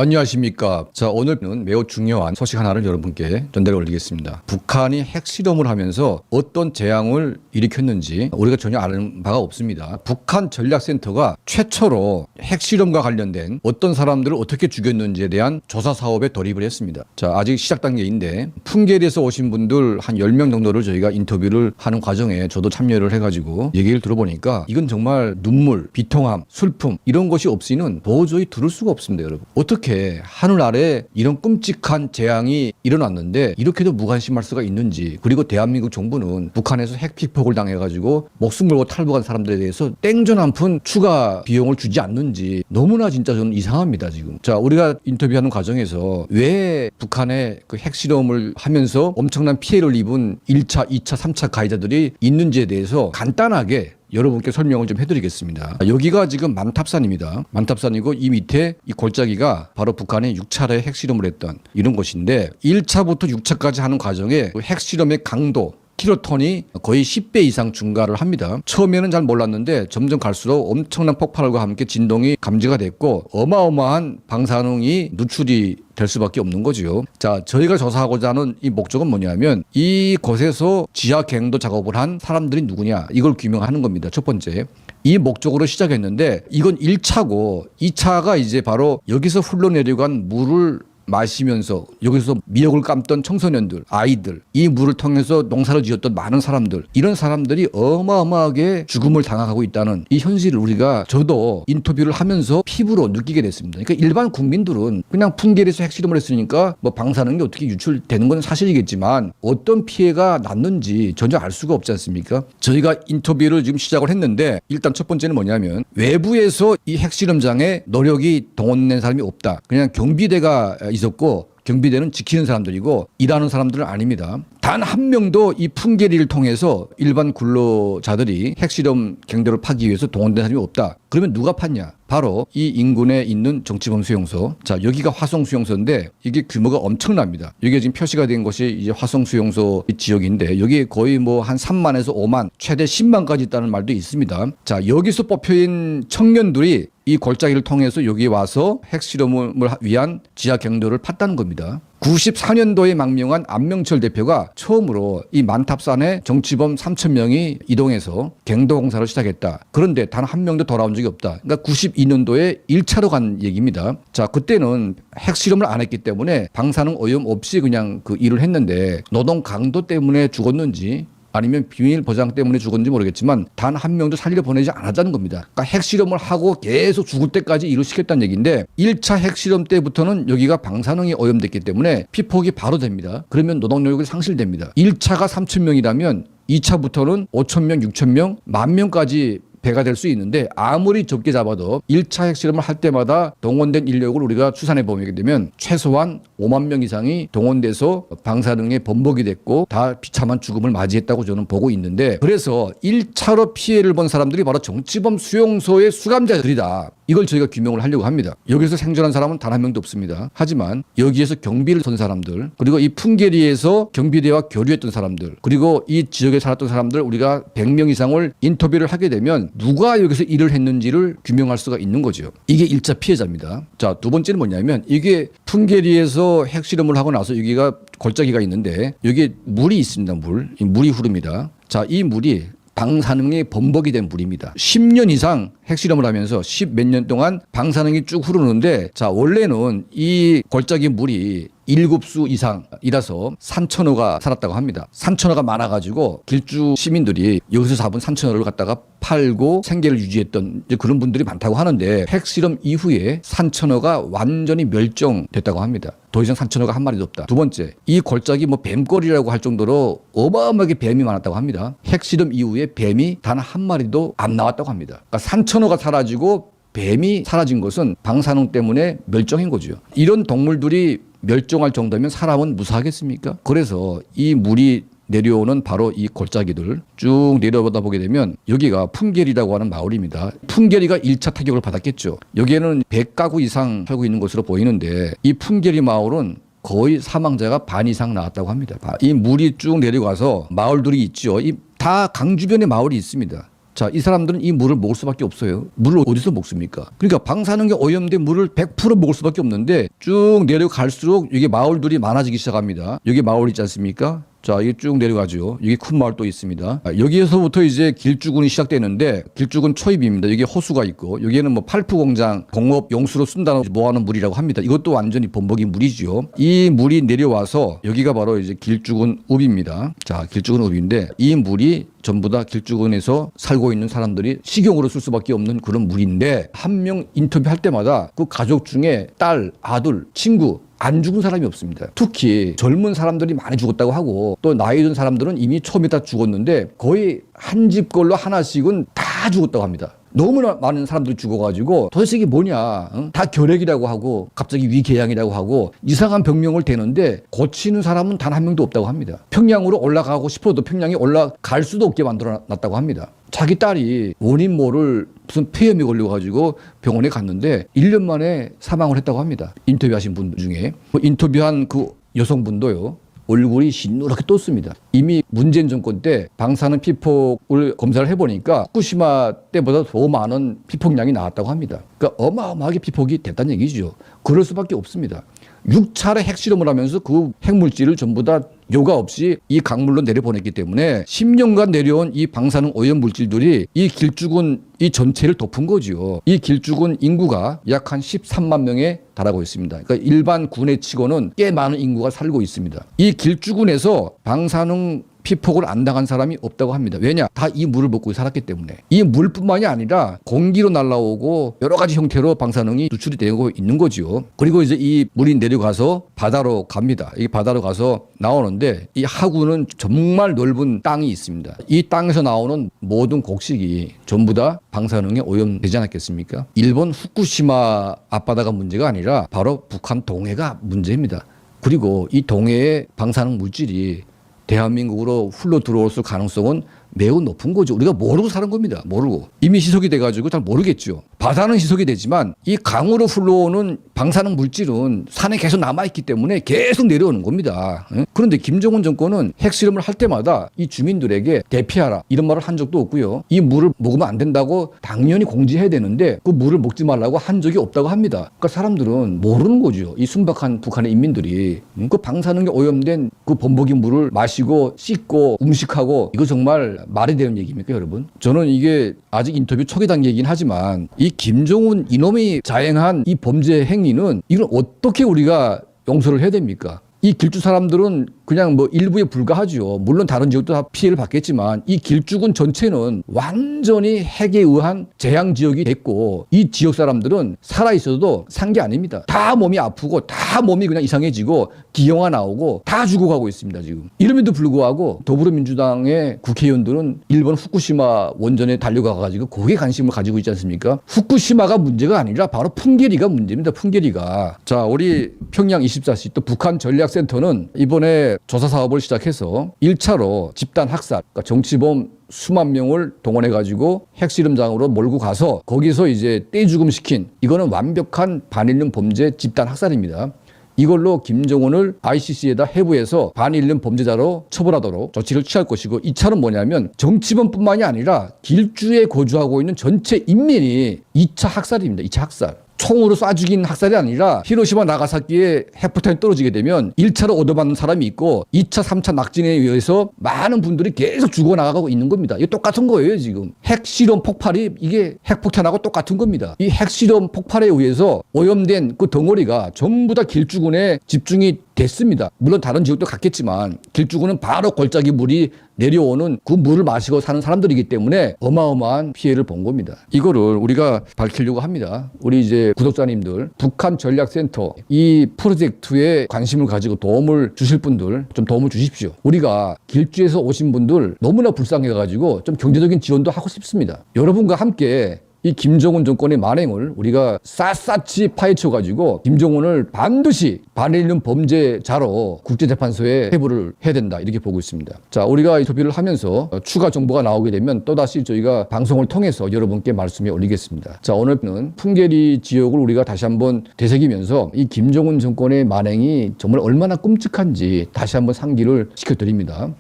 안녕하십니까. 자, 오늘은 매우 중요한 소식 하나를 여러분께 전달해 올리겠습니다. 북한이 핵실험을 하면서 어떤 재앙을 일으켰는지 우리가 전혀 아는 바가 없습니다. 북한 전략센터가 최초로 핵실험과 관련된 어떤 사람들을 어떻게 죽였는지에 대한 조사 사업에 돌입을 했습니다. 자, 아직 시작 단계인데 풍계리에서 오신 분들 한 10명 정도를 저희가 인터뷰를 하는 과정에 저도 참여를 해가지고 얘기를 들어보니까 이건 정말 눈물, 비통함, 슬픔 이런 것이 없이는 도저히 들을 수가 없습니다, 여러분. 어떻게 하늘 아래 이런 끔찍한 재앙이 일어났는데 이렇게도 무관심할 수가 있는지, 그리고 대한민국 정부는 북한에서 핵 피폭을 당해가지고 목숨 걸고 탈북한 사람들에 대해서 땡전 한 푼 추가 비용을 주지 않는지 너무나 진짜 저는 이상합니다, 지금. 자, 우리가 인터뷰하는 과정에서 왜 북한의 그 핵실험을 하면서 엄청난 피해를 입은 1차, 2차, 3차 가해자들이 있는지에 대해서 간단하게 여러분께 설명을 좀 해드리겠습니다. 여기가 지금 만탑산입니다. 만탑산이고 이 밑에 이 골짜기가 바로 북한이 6차례 핵실험을 했던 이런 곳인데 1차부터 6차까지 하는 과정에 그 핵실험의 강도 킬로톤이 거의 10배 이상 증가를 합니다. 처음에는 잘 몰랐는데 점점 갈수록 엄청난 폭발과 함께 진동이 감지가 됐고 어마어마한 방사능이 누출이 될 수밖에 없는 거죠. 자, 저희가 조사하고자 하는 이 목적은 뭐냐면 이곳에서 지하 갱도 작업을 한 사람들이 누구냐 이걸 규명하는 겁니다. 첫 번째. 이 목적으로 시작했는데 이건 1차고 2차가 이제 바로 여기서 흘러내려간 물을 마시면서 여기서 미역을 감던 청소년들, 아이들, 이 물을 통해서 농사를 지었던 많은 사람들, 이런 사람들이 어마어마하게 죽음을 당하고 있다는 이 현실을 우리가 저도 인터뷰를 하면서 피부로 느끼게 됐습니다. 그러니까 일반 국민들은 그냥 풍계리에서 핵실험을 했으니까 뭐 방사능이 어떻게 유출되는 건 사실이겠지만 어떤 피해가 났는지 전혀 알 수가 없지 않습니까? 저희가 인터뷰를 지금 시작을 했는데 일단 첫 번째는 뭐냐면 외부에서 이 핵실험장에 노력이 동원된 사람이 없다. 그냥 경비대가 있었고 경비대는 지키는 사람들이고 일하는 사람들은 아닙니다. 단 한 명도 이 풍계리를 통해서 일반 근로자들이 핵실험 갱도를 파기 위해서 동원된 사람이 없다. 그러면 누가 팠냐? 바로 이 인근에 있는 정치범 수용소. 자, 여기가 화성 수용소인데 이게 규모가 엄청납니다. 여기에 지금 표시가 된 것이 이제 화성 수용소 지역인데 여기에 거의 뭐 한 3만에서 5만, 최대 10만까지 있다는 말도 있습니다. 자, 여기서 뽑혀인 청년들이 이 골짜기를 통해서 여기 와서 핵실험을 위한 지하 갱도를 팠다는 겁니다. 94년도에 망명한 안명철 대표가 처음으로 이 만탑산에 정치범 3,000명이 이동해서 갱도 공사를 시작했다. 그런데 단 한 명도 돌아온 적이 없다. 그러니까 92년도에 1차로 간 얘기입니다. 자, 그때는 핵실험을 안 했기 때문에 방사능 오염 없이 그냥 그 일을 했는데 노동 강도 때문에 죽었는지 아니면 비밀 보장 때문에 죽었는지 모르겠지만 단 한 명도 살려 보내지 않았다는 겁니다. 그러니까 핵실험을 하고 계속 죽을 때까지 일을 시켰다는 얘기인데 1차 핵실험 때부터는 여기가 방사능이 오염됐기 때문에 피폭이 바로 됩니다. 그러면 노동력이 상실됩니다. 1차가 3,000명이라면 2차부터는 5,000명, 6,000명, 10,000명까지 배가 될 수 있는데 아무리 적게 잡아도 1차 핵실험을 할 때마다 동원된 인력을 우리가 추산해 보게 되면 최소한 5만 명 이상이 동원돼서 방사능에 번복이 됐고 다 비참한 죽음을 맞이했다고 저는 보고 있는데, 그래서 1차로 피해를 본 사람들이 바로 정치범 수용소의 수감자들이다. 이걸 저희가 규명을 하려고 합니다. 여기서 생존한 사람은 단 한 명도 없습니다. 하지만 여기에서 경비를 선 사람들, 그리고 이 풍계리에서 경비대와 교류했던 사람들, 그리고 이 지역에 살았던 사람들 우리가 100명 이상을 인터뷰를 하게 되면 누가 여기서 일을 했는지를 규명할 수가 있는 거죠. 이게 1차 피해자입니다. 자, 두 번째는 뭐냐면 이게 풍계리에서 핵실험을 하고 나서 여기가 골짜기가 있는데 여기에 물이 있습니다. 물이 흐릅니다. 자, 이 물이 방사능이 범벅이 된 물입니다. 10년 이상 핵실험을 하면서 10 몇 년 동안 방사능이 쭉 흐르는데, 자, 원래는 이 골짜기 물이 7수 이상이라서 산천어가 살았다고 합니다. 산천어가 많아가지고 길주 시민들이 여기서 잡은 산천어를 갖다가 팔고 생계를 유지했던 그런 분들이 많다고 하는데 핵실험 이후에 산천어가 완전히 멸종됐다고 합니다. 더 이상 산천어가 한 마리도 없다. 두 번째, 이 골짜기 뭐 뱀거리라고 할 정도로 어마어마하게 뱀이 많았다고 합니다. 핵실험 이후에 뱀이 단 한 마리도 안 나왔다고 합니다. 그러니까 산천어가 사라지고 뱀이 사라진 것은 방사능 때문에 멸종인 거죠. 이런 동물들이 멸종할 정도면 사람은 무사하겠습니까? 그래서 이 물이 내려오는 바로 이 골짜기들 쭉 내려보다 보게 되면 여기가 풍계리라고 하는 마을입니다. 풍계리가 1차 타격을 받았겠죠. 여기에는 100가구 이상 살고 있는 것으로 보이는데 이 풍계리 마을은 거의 사망자가 반 이상 나왔다고 합니다. 이 물이 쭉 내려가서 마을들이 있죠. 다 강 주변에 마을이 있습니다. 자, 이 사람들은 이 물을 먹을 수밖에 없어요. 물을 어디서 먹습니까? 그러니까 방사능에 오염된 물을 100% 먹을 수밖에 없는데 쭉 내려갈수록 이게 마을들이 많아지기 시작합니다. 여기 마을 있지 않습니까? 자, 이게 쭉 내려가죠. 여기 큰 마을 또 있습니다. 여기에서부터 이제 길쭉군이 시작되는데 길쭉은 초입입니다. 여기 호수가 있고 여기에는 뭐 팔프 공장 공업 용수로 쓴다는 모아놓은 물이라고 합니다. 이것도 완전히 범벅인 물이죠. 이 물이 내려와서 여기가 바로 이제 길쭉은 읍입니다. 자, 길쭉은 읍인데 이 물이 전부 다 길쭉은에서 살고 있는 사람들이 식용으로 쓸 수밖에 없는 그런 물인데 한 명 인터뷰할 때마다 그 가족 중에 딸, 아들, 친구 안 죽은 사람이 없습니다. 특히 젊은 사람들이 많이 죽었다고 하고 또 나이 든 사람들은 이미 처음에 다 죽었는데 거의 한 집 걸로 하나씩은 다 죽었다고 합니다. 너무나 많은 사람들이 죽어가지고 도대체 이게 뭐냐, 응? 다 결핵이라고 하고 갑자기 위궤양이라고 하고 이상한 병명을 대는데 고치는 사람은 단 한 명도 없다고 합니다. 평양으로 올라가고 싶어도 평양에 올라갈 수도 없게 만들어놨다고 합니다. 자기 딸이 원인 모를 무슨 폐렴이 걸려가지고 병원에 갔는데 1년 만에 사망을 했다고 합니다. 인터뷰하신 분 중에 인터뷰한 그 여성분도요. 얼굴이 시누렇게 떴습니다. 이미 문재인 정권 때 방사능 피폭을 검사를 해보니까 후쿠시마 때보다 더 많은 피폭량이 나왔다고 합니다. 그러니까 어마어마하게 피폭이 됐다는 얘기죠. 그럴 수밖에 없습니다. 6차례 핵실험을 하면서 그 핵물질을 전부 다 요가 없이 이 강물로 내려보냈기 때문에 10년간 내려온 이 방사능 오염 물질들이 이 길쭉은 이 전체를 덮은 거죠. 이 길쭉은 인구가 약 한 13만 명에 달하고 있습니다. 그러니까 일반 군에 치고는 꽤 많은 인구가 살고 있습니다. 이 길쭉은에서 방사능 피폭을 안 당한 사람이 없다고 합니다. 왜냐? 다 이 물을 먹고 살았기 때문에. 이 물뿐만이 아니라 공기로 날아오고 여러 가지 형태로 방사능이 누출이 되고 있는 거죠. 그리고 이제 이 물이 내려가서 바다로 갑니다. 이 바다로 가서 나오는데 이 하구는 정말 넓은 땅이 있습니다. 이 땅에서 나오는 모든 곡식이 전부 다 방사능에 오염되지 않았겠습니까? 일본 후쿠시마 앞바다가 문제가 아니라 바로 북한 동해가 문제입니다. 그리고 이 동해의 방사능 물질이 대한민국으로 흘러 들어올 가능성은 매우 높은 거죠. 우리가 모르고 사는 겁니다. 모르고. 이미 희석이 돼가지고 잘 모르겠죠. 바다는 희석이 되지만 이 강으로 흘러오는 방사능 물질은 산에 계속 남아있기 때문에 계속 내려오는 겁니다. 그런데 김정은 정권은 핵실험을 할 때마다 이 주민들에게 대피하라 이런 말을 한 적도 없고요. 이 물을 먹으면 안 된다고 당연히 공지해야 되는데 그 물을 먹지 말라고 한 적이 없다고 합니다. 그러니까 사람들은 모르는 거죠. 이 순박한 북한의 인민들이 그 방사능에 오염된 그 범벅인 물을 마시고 씻고 음식하고 이거 정말 말이 되는 얘기입니까, 여러분? 저는 이게 아직 인터뷰 초기 단계이긴 하지만 이 김정은 이놈이 자행한 이 범죄 행위는 이걸 어떻게 우리가 용서를 해야 됩니까? 이 길쭉 사람들은 그냥 뭐 일부에 불과하죠. 물론 다른 지역도 다 피해를 받겠지만 이 길쭉은 전체는 완전히 핵에 의한 재앙 지역이 됐고 이 지역 사람들은 살아있어도 산 게 아닙니다. 다 몸이 아프고 다 몸이 그냥 이상해지고 기형아 나오고 다 죽어가고 있습니다. 지금. 이름에도 불구하고 더불어민주당의 국회의원들은 일본 후쿠시마 원전에 달려가가지고 거기에 관심을 가지고 있지 않습니까? 후쿠시마가 문제가 아니라 바로 풍계리가 문제입니다. 풍계리가. 자, 우리 평양 24시 또 북한 전략센터는 이번에 조사 사업을 시작해서 1차로 집단 학살, 그러니까 정치범 수만 명을 동원해가지고 핵실험장으로 몰고 가서 거기서 이제 떼죽음 시킨 이거는 완벽한 반인륜 범죄 집단 학살입니다. 이걸로 김정은을 ICC에다 해부해서 반인륜 범죄자로 처벌하도록 조치를 취할 것이고 2차는 뭐냐면 정치범뿐만이 아니라 길주에 거주하고 있는 전체 인민이 2차 학살입니다. 2차 학살. 총으로 쏴 죽인 학살이 아니라 히로시마 나가사키에 핵폭탄이 떨어지게 되면 1차로 얻어맞는 사람이 있고 2차, 3차 낙진에 의해서 많은 분들이 계속 죽어나가고 있는 겁니다. 이게 똑같은 거예요, 지금. 핵실험 폭발이 이게 핵폭탄하고 똑같은 겁니다. 이 핵실험 폭발에 의해서 오염된 그 덩어리가 전부 다 길쭉군에 집중이 됐습니다. 물론 다른 지역도 갔겠지만 길쭉군은 바로 골짜기 물이 내려오는 그 물을 마시고 사는 사람들이기 때문에 어마어마한 피해를 본 겁니다. 이거를 우리가 밝히려고 합니다. 우리 이제 구독자님들 북한 전략센터 이 프로젝트에 관심을 가지고 도움을 주실 분들 좀 도움을 주십시오. 우리가 길주에서 오신 분들 너무나 불쌍해가지고 좀 경제적인 지원도 하고 싶습니다. 여러분과 함께 이 김정은 정권의 만행을 우리가 샅샅이 파헤쳐가지고 김정은을 반드시 반인륜 범죄자로 국제재판소에 회부를 해야 된다 이렇게 보고 있습니다. 자, 우리가 인터뷰를 하면서 추가 정보가 나오게 되면 또다시 저희가 방송을 통해서 여러분께 말씀에 올리겠습니다. 자, 오늘은 풍계리 지역을 우리가 다시 한번 되새기면서 이 김정은 정권의 만행이 정말 얼마나 끔찍한지 다시 한번 상기를 시켜드립니다.